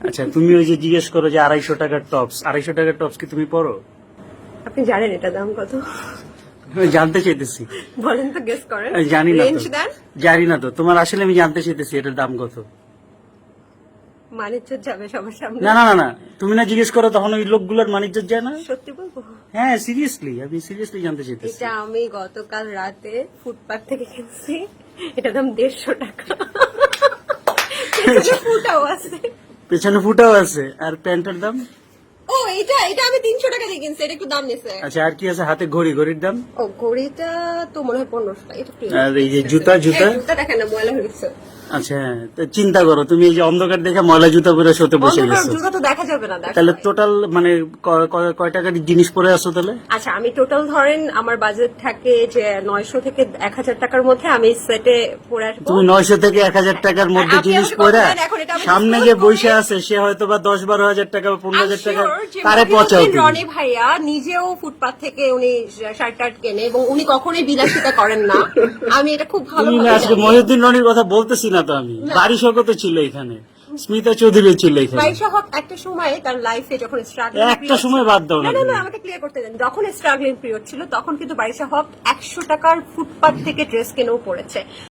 আচ্ছা, তুমি ওই যে জিজ্ঞেস করো যে 250 টাকার টপস কি তুমি পরো? আপনি জানেন এটা দাম কত? আমি জানতে চাইতেছি। বলেন তো, গেস করেন। আমি জানি না রেঞ্জ তো, দেন। জানি না তো। তোমার আসলে আমি জানতে চাইতেছি এটার দাম কত। মানিজ্য যাবে সবার সামনে। না না না না, তুমি না জিজ্ঞেস করো তখন ওই লোকগুলোর মানিজ্য যায় না। সত্যি বলবো, হ্যাঁ সিরিয়াসলি, আমি সিরিয়াসলি জানতে চাইতেছি। এটা আমি গতকাল রাতে ফুটপাথ থেকে কিনছি। এটা দাম 150 টাকা। পেছনে ফুটাও আছে। পেছনে ফুটাও আছে। আর প্যান্টের দাম? ও এটা এটা আমি 300 টাকা দিয়ে কিনছি, এটা একটু দাম নিছে। আচ্ছা, আর কি আছে হাতে? ঘড়ির দাম? ও ঘড়িটা তো মনে হয় 1500 টাকা। এটা প্রিয়। আর এই যে জুতা জুতা দেখেন না, ময়লা হয়ে গেছে। আচ্ছা, তো চিন্তা করো তুমি এই যে অন্ধকার দেখে ময়লা জুতা পরে শোতে বসে অন্ধকার গেছো। জুতা তো দেখা যাবে না, তাহলে টোটাল মানে কয় টাকার জিনিস পরে আসো তাহলে? আচ্ছা, আমি টোটাল ধরেন আমার বাজেট থাকে যে 900 থেকে 1000 টাকার মধ্যে আমি সেটে পরে আসবো। তুমি 900 থেকে 1000 টাকার মধ্যে আপনি জিনিস আমাকে পরে বলবেন এখন এটা আমি সামনে disclose যে করি। বসে আছে সে হয়তো বা 10-12 হাজার টাকা বা 15,000 টাকা I'm sure যে তারে পচাও মহিউদ্দিন তুমি। রনি ভাইয়া নিজেও ফুটপাথ থেকে উনি শার্ট টার্ট কেনে এবং উনি কখনোই বিলাসিতা করেন না। আমি এটা খুব ভালো তুমি না, আজকে মহিউদ্দিন রনির কথা বলতেছি না তো আমি। বাড়ি শকত ছিল এখানে, স্মিতা চৌধুরী ছিল এখানে। বাইশা হক একটা সময় তার লাইফে যখন স্ট্রাগলিং একটা সময় বাদ দাও না না না তুমি। না, আমাকে ক্লিয়ার করতে দেন। যখন স্ট্রাগলিং পিরিয়ড ছিল তখন কিন্তু বাইশা হক 100 টাকার ফুটপাথ থেকে ড্রেস কিনেও পড়েছে।